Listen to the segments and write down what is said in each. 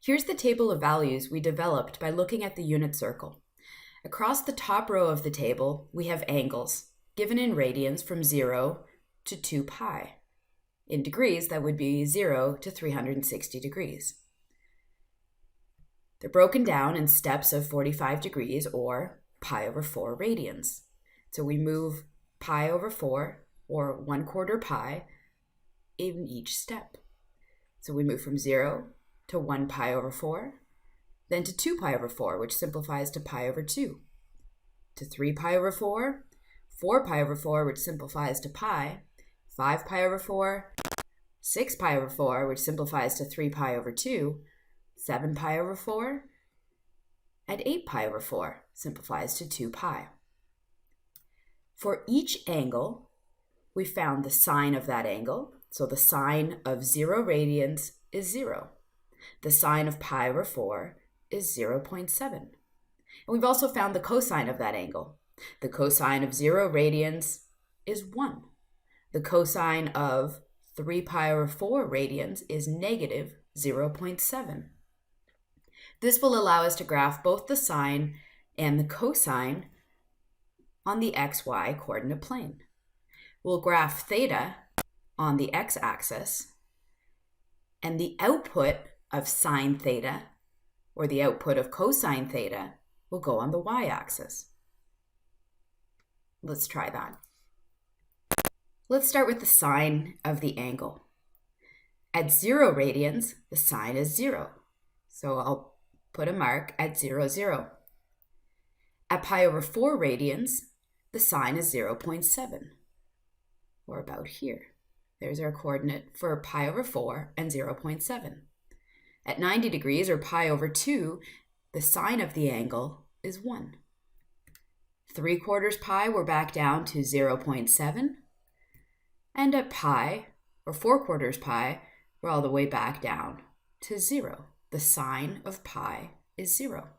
Here's the table of values we developed by looking at the unit circle. Across the top row of the table, we have angles, given in radians from 0 to 2 pi. In degrees, that would be 0 to 360 degrees. They're broken down in steps of 45 degrees or pi over 4 radians. So we move pi over 4 or 1/4 pi in each step. So we move from 0 to 1 pi over 4, then to 2 pi over 4, which simplifies to pi over 2, to 3 pi over 4, 4 pi over 4, which simplifies to pi, 5 pi over 4, 6 pi over 4, which simplifies to 3 pi over 2, 7 pi over 4, and 8 pi over 4 simplifies to 2 pi. For each angle, we found the sine of that angle. So the sine of 0 radians is 0. The sine of pi over 4 is 0.7. And we've also found the cosine of that angle. The cosine of 0 radians is 1. The cosine of 3 pi over 4 radians is negative 0.7. This will allow us to graph both the sine and the cosine on the xy coordinate plane. We'll graph theta on the x-axis, and the output of sine theta, or the output of cosine theta, will go on the y-axis. Let's try that. Let's start with the sine of the angle. At 0 radians, the sine is 0. So I'll put a mark at 0, 0. At pi over 4 radians, the sine is 0.7, or about here. There's our coordinate for pi over 4 and 0.7. At 90 degrees, or pi over 2, the sine of the angle is 1. 3/4 pi, we're back down to 0.7. And at pi, or 4/4 pi, we're all the way back down to 0. The sine of pi is 0.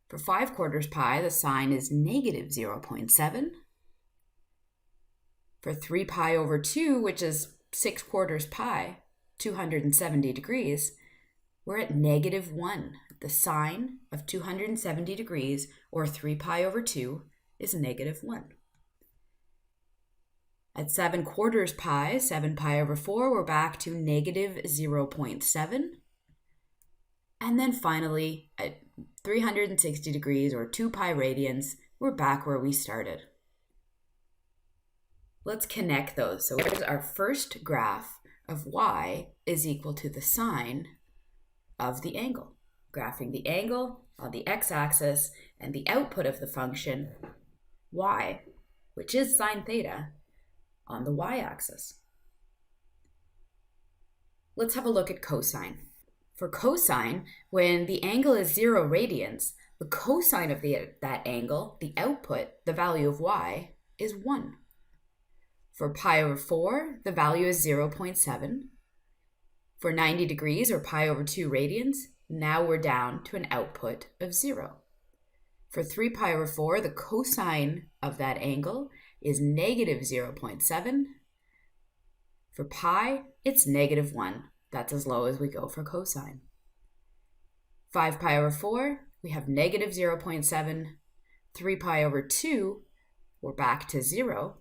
For 5/4 pi, the sine is negative 0.7. For 3 pi over 2, which is 6/4 pi, 270 degrees, we're at negative 1. The sine of 270 degrees, or 3 pi over 2, is negative 1. At 7/4 pi, 7 pi over 4, we're back to negative 0.7. And then finally, at 360 degrees, or 2 pi radians, we're back where we started. Let's connect those. So here's our first graph of y is equal to the sine of the angle. Graphing the angle on the x-axis and the output of the function y, which is sine theta, on the y-axis. Let's have a look at cosine. For cosine, when the angle is 0 radians, the cosine of that angle, the output, the value of y, is 1. For pi over 4, the value is 0.7. For 90 degrees, or pi over 2 radians, now we're down to an output of 0. For 3 pi over 4, the cosine of that angle is negative 0.7. For pi, it's negative 1. That's as low as we go for cosine. 5 pi over 4, we have negative 0.7. 3 pi over 2, we're back to 0.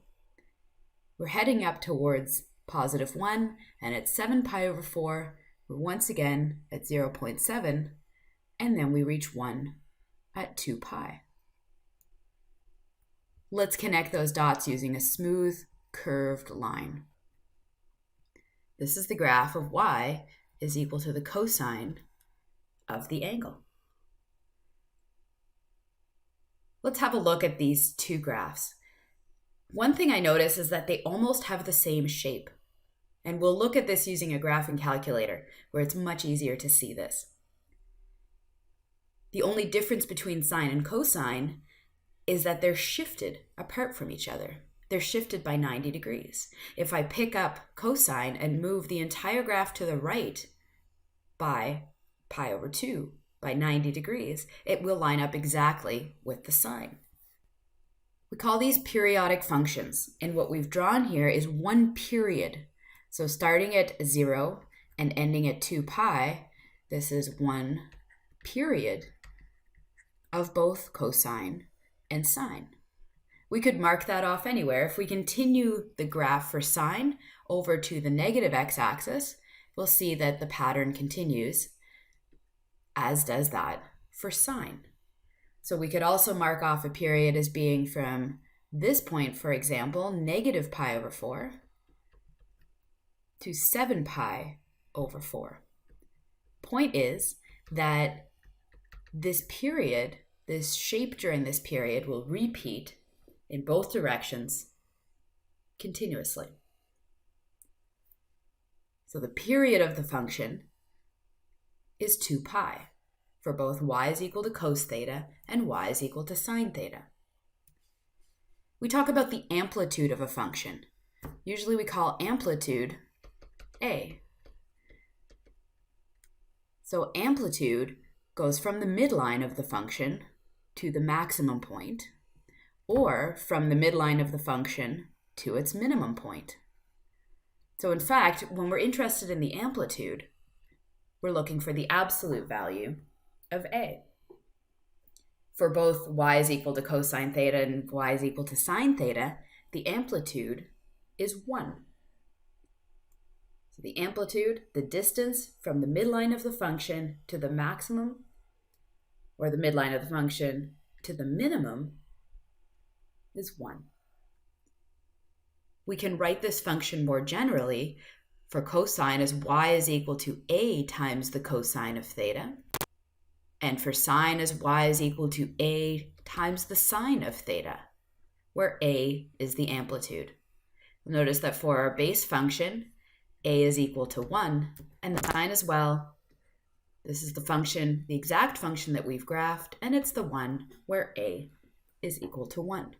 We're heading up towards positive 1, and at 7 pi over 4, we're once again at 0.7, and then we reach 1 at 2 pi. Let's connect those dots using a smooth, curved line. This is the graph of y is equal to the cosine of the angle. Let's have a look at these two graphs. One thing I notice is that they almost have the same shape. And we'll look at this using a graphing calculator, where it's much easier to see this. The only difference between sine and cosine is that they're shifted apart from each other. They're shifted by 90 degrees. If I pick up cosine and move the entire graph to the right by pi over 2, by 90 degrees, it will line up exactly with the sine. We call these periodic functions, and what we've drawn here is one period. So starting at 0 and ending at 2 pi, This is one period of both cosine and sine. We could mark that off anywhere. If we continue the graph for sine over to the negative x-axis, we'll see that the pattern continues, as does that for sine. So we could also mark off a period as being from this point, for example, negative pi over 4 to 7 pi over 4. Point is that this period, this shape during this period will repeat in both directions continuously. So the period of the function is 2 pi for both y is equal to cos theta and y is equal to sine theta. We talk about the amplitude of a function. Usually we call amplitude a. So amplitude goes from the midline of the function to the maximum point, or from the midline of the function to its minimum point. So in fact, when we're interested in the amplitude, we're looking for the absolute value of a. For both y is equal to cosine theta and y is equal to sine theta, the amplitude is 1. So the amplitude, the distance from the midline of the function to the maximum, or the midline of the function to the minimum, is 1. We can write this function more generally for cosine as y is equal to a times the cosine of theta, and for sine as y is equal to a times the sine of theta, where a is the amplitude. Notice that for our base function, a is equal to 1, and the sine as well. This is the function, the exact function that we've graphed, and it's the one where a is equal to 1.